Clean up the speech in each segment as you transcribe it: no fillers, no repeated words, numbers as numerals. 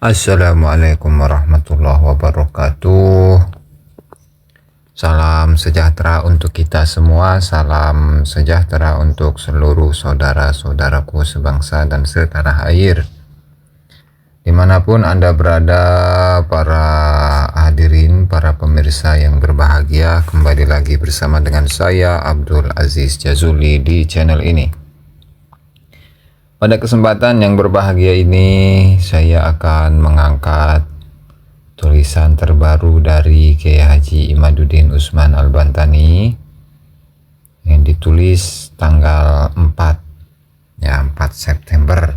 Assalamualaikum warahmatullahi wabarakatuh. Salam sejahtera untuk kita semua. Salam sejahtera untuk seluruh saudara-saudaraku sebangsa dan setanah air, dimanapun Anda berada. Para hadirin, para pemirsa yang berbahagia, kembali lagi bersama dengan saya Abdul Aziz Jazuli di channel ini. Pada kesempatan yang berbahagia ini, saya akan mengangkat tulisan terbaru dari Kiai Haji Imaduddin Usman Al-Bantani yang ditulis tanggal 4 September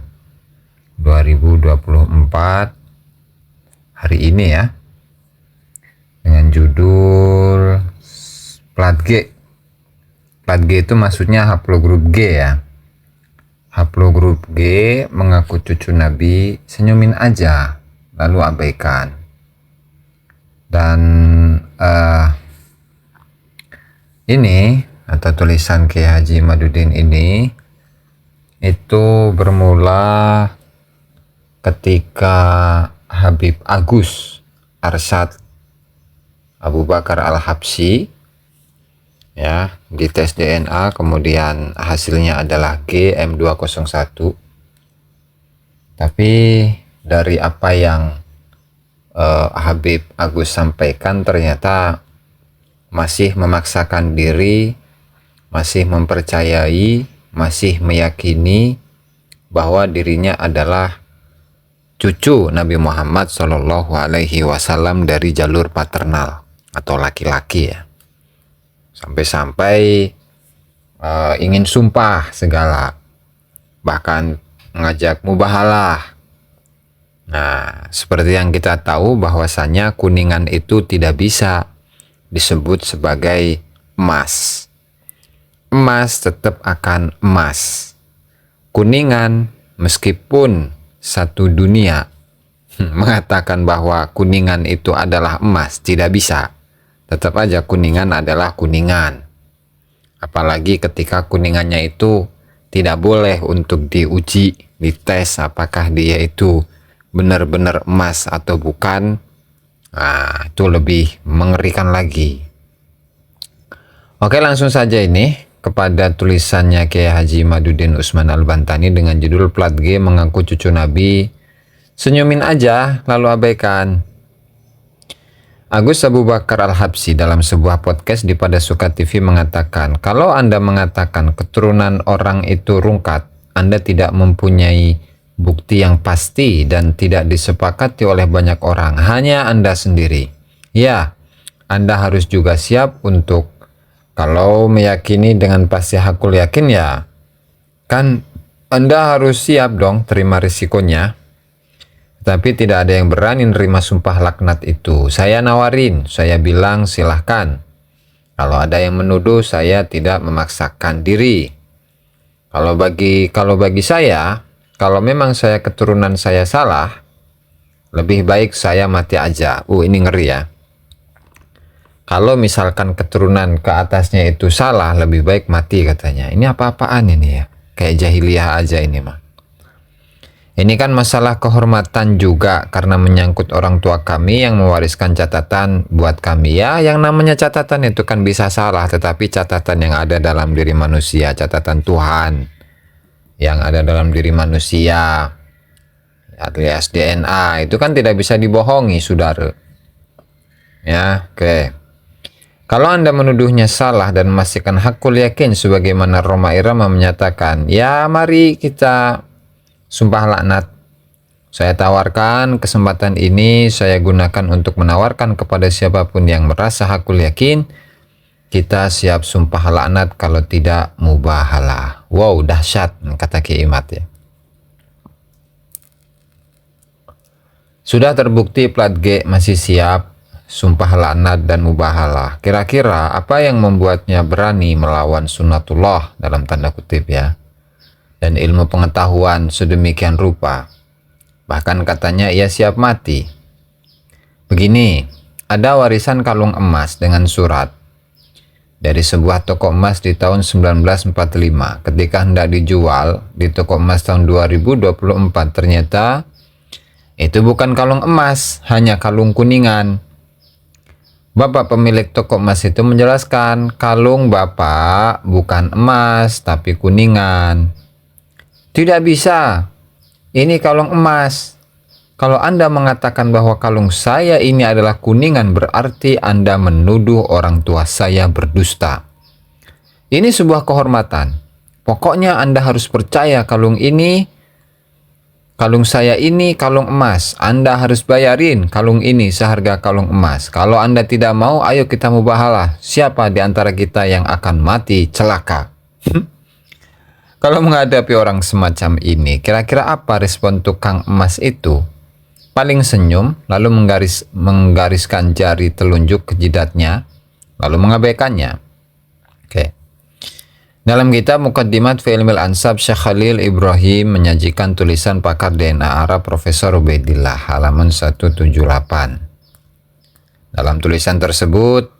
2024 hari ini ya, dengan judul Plat G. Plat G itu maksudnya haplogrup G ya. Haplogrup G mengaku cucu Nabi, senyumin aja lalu abaikan. Dan ini atau tulisan Kiai Haji Imaduddin ini itu bermula ketika Habib Agus Arsyad Abu Bakar Al-Habsyi ya dites DNA, kemudian hasilnya adalah GM201. Tapi dari apa yang Habib Agus sampaikan, ternyata masih memaksakan diri, masih mempercayai, masih meyakini bahwa dirinya adalah cucu Nabi Muhammad SAW dari jalur paternal atau laki-laki ya. Sampai-sampai ingin sumpah segala, bahkan mengajak mubahalah. Nah, seperti yang kita tahu bahwasanya kuningan itu tidak bisa disebut sebagai emas. Emas tetap akan emas. Kuningan meskipun satu dunia mengatakan bahwa kuningan itu adalah emas, tidak bisa. Tetap aja kuningan adalah kuningan. Apalagi ketika kuningannya itu tidak boleh untuk diuji, dites apakah dia itu benar-benar emas atau bukan. Nah, itu lebih mengerikan lagi. Oke, langsung saja ini kepada tulisannya Kiai Haji Imaduddin Usman Al-Bantani dengan judul Plat G mengaku cucu Nabi, senyumin aja lalu abaikan. Agus Abu Bakar Al-Habsyi dalam sebuah podcast di Pada Suka TV mengatakan, kalau Anda mengatakan keturunan orang itu rungkat, Anda tidak mempunyai bukti yang pasti dan tidak disepakati oleh banyak orang, hanya Anda sendiri. Ya, Anda harus juga siap untuk, kalau meyakini dengan pasti hakul yakin ya, kan Anda harus siap dong terima risikonya. Tapi tidak ada yang berani nerima sumpah laknat itu. Saya nawarin, saya bilang silahkan. Kalau ada yang menuduh, saya tidak memaksakan diri. Kalau bagi saya, kalau memang saya keturunan saya salah, lebih baik saya mati aja. Ini ngeri ya. Kalau misalkan keturunan ke atasnya itu salah, lebih baik mati katanya. Ini apa-apaan ini ya? Kayak jahiliyah aja ini mah. Ini kan masalah kehormatan juga, karena menyangkut orang tua kami yang mewariskan catatan buat kami. Ya, yang namanya catatan itu kan bisa salah, tetapi catatan yang ada dalam diri manusia, catatan Tuhan yang ada dalam diri manusia, alias DNA, itu kan tidak bisa dibohongi, saudara. Ya, oke. Kalau Anda menuduhnya salah dan memastikan hakul yakin, sebagaimana Roma Irama menyatakan, ya mari kita sumpah laknat. Saya tawarkan kesempatan ini, saya gunakan untuk menawarkan kepada siapapun yang merasa hakul yakin, kita siap sumpah laknat, kalau tidak mubahalah. Wow, dahsyat kata Kiai Imat ya. Sudah terbukti Plat G masih siap sumpah laknat dan mubahalah. Kira-kira apa yang membuatnya berani melawan sunnatullah dalam tanda kutip ya, dan ilmu pengetahuan sedemikian rupa. Bahkan katanya ia siap mati. Begini, ada warisan kalung emas dengan surat dari sebuah toko emas di tahun 1945. Ketika hendak dijual di toko emas tahun 2024, ternyata Itu bukan kalung emas, hanya kalung kuningan. Bapak pemilik toko emas itu menjelaskan, kalung Bapak bukan emas, tapi kuningan. Tidak bisa, ini kalung emas. Kalau Anda mengatakan bahwa kalung saya ini adalah kuningan, berarti Anda menuduh orang tua saya berdusta. Ini sebuah kehormatan. Pokoknya Anda harus percaya kalung saya ini kalung emas. Anda harus bayarin kalung ini seharga kalung emas. Kalau Anda tidak mau, ayo kita mubahalah. Siapa di antara kita yang akan mati celaka? Kalau menghadapi orang semacam ini, kira-kira apa respon tukang emas itu? Paling senyum, lalu menggariskan jari telunjuk ke jidatnya, lalu mengabaikannya. Oke. Dalam kitab Muqaddimat fi Ilmil Ansab, Syekh Khalil Ibrahim menyajikan tulisan pakar DNA Arab Profesor Ubaidillah halaman 178. Dalam tulisan tersebut,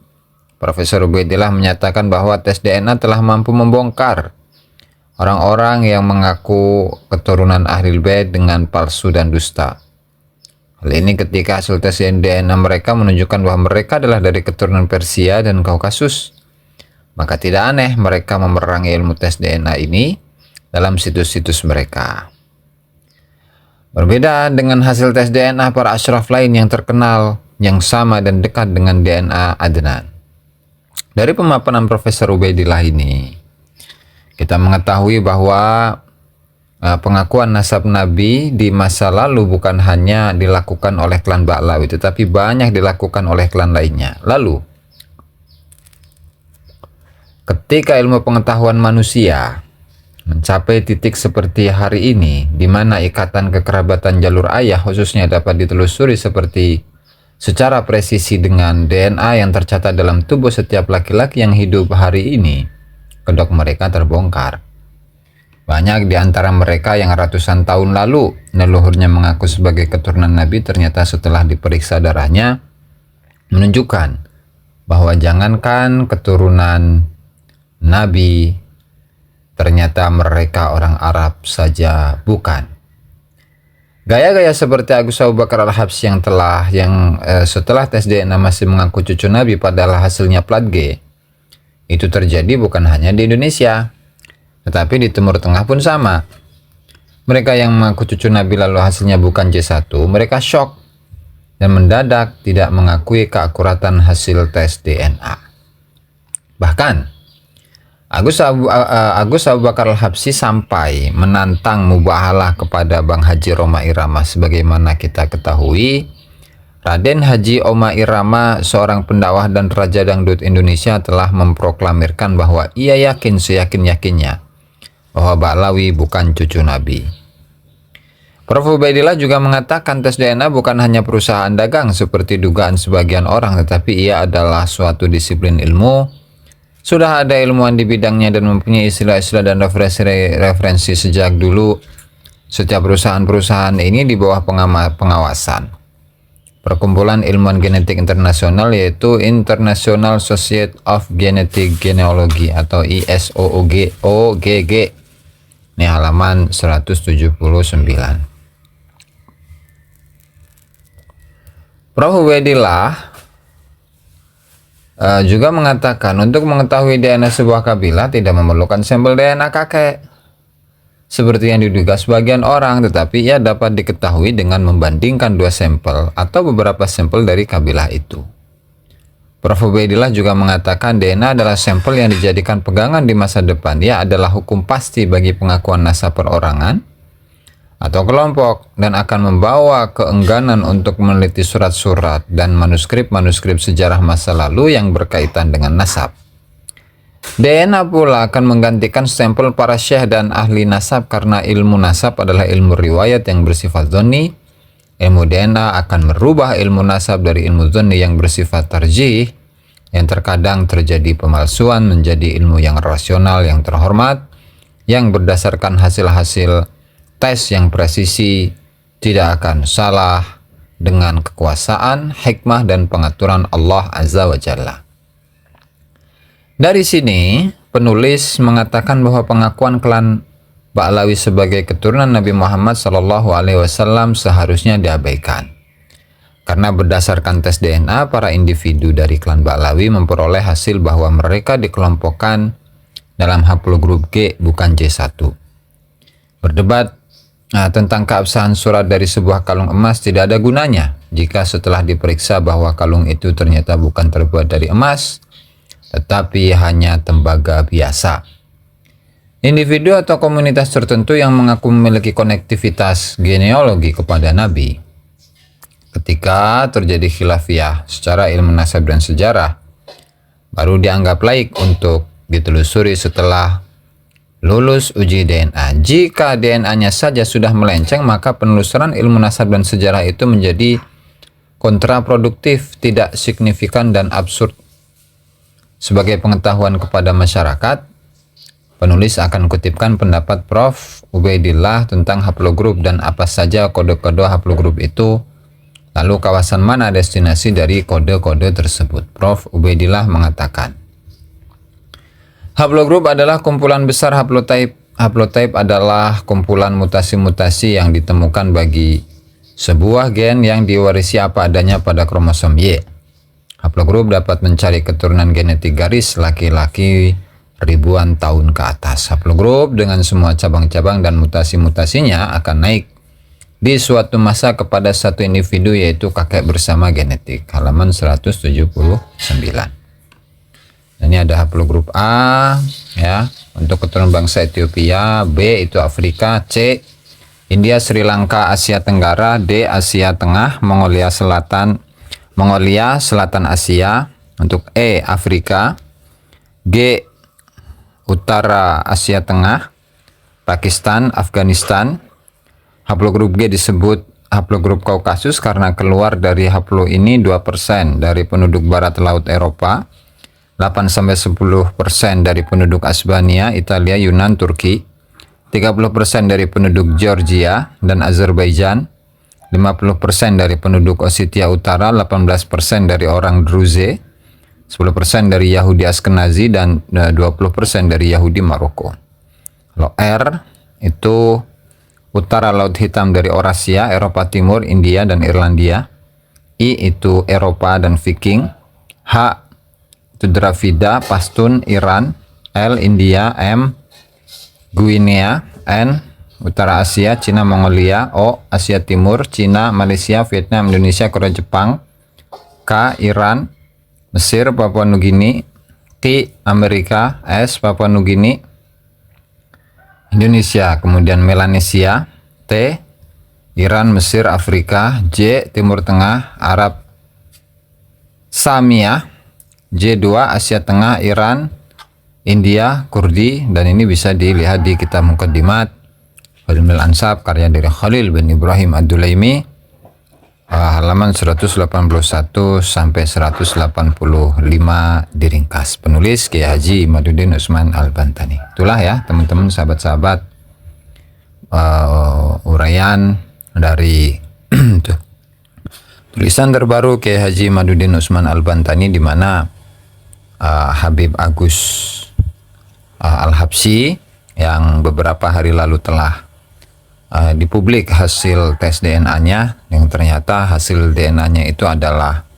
Profesor Ubaidillah menyatakan bahwa tes DNA telah mampu membongkar orang-orang yang mengaku keturunan Ahlul Bait dengan palsu dan dusta. Hal ini ketika hasil tes DNA mereka menunjukkan bahwa mereka adalah dari keturunan Persia dan Kaukasus. Maka tidak aneh mereka memerangi ilmu tes DNA ini dalam situs-situs mereka. Berbeda dengan hasil tes DNA para asyraf lain yang terkenal, yang sama dan dekat dengan DNA Adnan. Dari pemaparan Profesor Ubaidillah ini, kita mengetahui bahwa pengakuan nasab Nabi di masa lalu bukan hanya dilakukan oleh klan Ba'lawi, tetapi banyak dilakukan oleh klan lainnya. Lalu, ketika ilmu pengetahuan manusia mencapai titik seperti hari ini, di mana ikatan kekerabatan jalur ayah khususnya dapat ditelusuri secara presisi dengan DNA yang tercatat dalam tubuh setiap laki-laki yang hidup hari ini, kedok mereka terbongkar. Banyak di antara mereka yang ratusan tahun lalu leluhurnya mengaku sebagai keturunan Nabi, ternyata setelah diperiksa darahnya menunjukkan bahwa jangankan keturunan Nabi, ternyata mereka orang Arab saja bukan. Gaya-gaya seperti Agus Abu Bakar Al-Habsyi yang setelah tes DNA masih mengaku cucu Nabi padahal hasilnya plat G, itu terjadi bukan hanya di Indonesia, tetapi di Timur Tengah pun sama. Mereka yang mengaku cucu Nabi lalu hasilnya bukan J1, mereka syok dan mendadak tidak mengakui keakuratan hasil tes DNA. Bahkan, Agus Abu Bakar Al-Habsyi sampai menantang mubahalah kepada Bang Haji Roma Irama. Sebagaimana kita ketahui, Raden Haji Roma Irama, seorang pendakwah dan raja dangdut Indonesia, telah memproklamirkan bahwa ia yakin seyakin-yakinnya bahwa Ba'lawi bukan cucu Nabi. Prof. Ubaidillah juga mengatakan tes DNA bukan hanya perusahaan dagang seperti dugaan sebagian orang, tetapi ia adalah suatu disiplin ilmu. Sudah ada ilmuwan di bidangnya dan mempunyai istilah-istilah dan referensi sejak dulu. Setiap perusahaan-perusahaan ini di bawah pengawasan Perkumpulan Ilmuwan Genetik Internasional, yaitu International Society of Genetic Genealogy atau ISOGG. Ini halaman 179. Prof. Ubaidillah juga mengatakan untuk mengetahui DNA sebuah kabilah tidak memerlukan sampel DNA kakek seperti yang diduga sebagian orang, tetapi ia dapat diketahui dengan membandingkan dua sampel atau beberapa sampel dari kabilah itu. Prof. Ubaidillah juga mengatakan DNA adalah sampel yang dijadikan pegangan di masa depan. Ia adalah hukum pasti bagi pengakuan nasab perorangan atau kelompok dan akan membawa keengganan untuk meneliti surat-surat dan manuskrip-manuskrip sejarah masa lalu yang berkaitan dengan nasab. DNA pula akan menggantikan sampel para syekh dan ahli nasab karena ilmu nasab adalah ilmu riwayat yang bersifat dhonni. Ilmu DNA akan merubah ilmu nasab dari ilmu dhonni yang bersifat tarjih, yang terkadang terjadi pemalsuan, menjadi ilmu yang rasional yang terhormat, yang berdasarkan hasil-hasil tes yang presisi, tidak akan salah, dengan kekuasaan, hikmah, dan pengaturan Allah Azza wa Jalla. Dari sini, penulis mengatakan bahwa pengakuan klan Ba'lawi sebagai keturunan Nabi Muhammad SAW seharusnya diabaikan. Karena berdasarkan tes DNA, para individu dari klan Ba'lawi memperoleh hasil bahwa mereka dikelompokkan dalam haplogrup G bukan J1. Berdebat tentang keabsahan surat dari sebuah kalung emas tidak ada gunanya jika setelah diperiksa bahwa kalung itu ternyata bukan terbuat dari emas, tetapi hanya tembaga biasa. Individu atau komunitas tertentu yang mengaku memiliki konektivitas genealogi kepada Nabi, ketika terjadi khilafiyah secara ilmu nasab dan sejarah, baru dianggap laik untuk ditelusuri setelah lulus uji DNA. Jika DNA-nya saja sudah melenceng, maka penelusuran ilmu nasab dan sejarah itu menjadi kontraproduktif, tidak signifikan, dan absurd. Sebagai pengetahuan kepada masyarakat, penulis akan kutipkan pendapat Prof. Ubaidillah tentang haplogrup dan apa saja kode-kode haplogrup itu, lalu kawasan mana destinasi dari kode-kode tersebut. Prof. Ubaidillah mengatakan, haplogrup adalah kumpulan besar haplotype. Haplotype adalah kumpulan mutasi-mutasi yang ditemukan bagi sebuah gen yang diwarisi apa adanya pada kromosom Y. Haplogrup dapat mencari keturunan genetik garis laki-laki ribuan tahun ke atas. Haplogrup dengan semua cabang-cabang dan mutasi-mutasinya akan naik di suatu masa kepada satu individu, yaitu kakek bersama genetik. Halaman 179. Ini ada haplogrup A ya, untuk keturunan bangsa Ethiopia, B itu Afrika, C India, Sri Lanka, Asia Tenggara, D Asia Tengah, Mongolia Selatan Asia, untuk E Afrika, G Utara Asia Tengah, Pakistan, Afghanistan. Haplogrup G disebut haplogrup Kaukasus karena keluar dari haplo ini 2% dari penduduk barat laut Eropa, 8-10% dari penduduk Asbania, Italia, Yunan, Turki, 30% dari penduduk Georgia dan Azerbaijan, 50% dari penduduk Ossetia Utara, 18% dari orang Druze, 10% dari Yahudi Askenazi, dan 20% dari Yahudi Maroko. Kalau R itu Utara Laut Hitam dari Eurasia, Eropa Timur, India, dan Irlandia. I itu Eropa dan Viking. H itu Dravida, Pashtun, Iran. L India. M Guinea. N Utara Asia, Cina, Mongolia. O Asia Timur, Cina, Malaysia, Vietnam, Indonesia, Korea, Jepang. K Iran, Mesir, Papua Nugini. Q Amerika. S Papua Nugini, Indonesia, kemudian Melanesia. T Iran, Mesir, Afrika. J Timur Tengah, Arab Samia. J2 Asia Tengah, Iran, India, Kurdi. Dan ini bisa dilihat di kitab Muqaddimat Ilmul Ansab karya dari Khalil bin Ibrahim Ad-Dulaimi, halaman 181 sampai 185 diringkas. Penulis Kiai Haji Imaduddin Utsman Al-Bantani. Itulah ya teman-teman, sahabat-sahabat, uraian dari tulisan terbaru Kiai Haji Imaduddin Utsman Al-Bantani, di mana Habib Agus Al-Habsyi yang beberapa hari lalu telah dipublik hasil tes DNA-nya, yang ternyata hasil DNA-nya itu adalah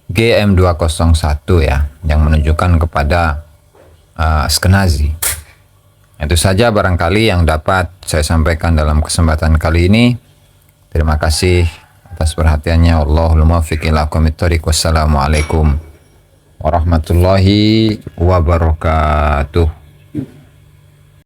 GM201 ya, yang menunjukkan kepada Askenazi. Itu saja barangkali yang dapat saya sampaikan dalam kesempatan kali ini. Terima kasih atas perhatiannya. Wallahul muwaffiq ila aqwamit thoriq. Wassalamualaikum warahmatullahi wabarakatuh.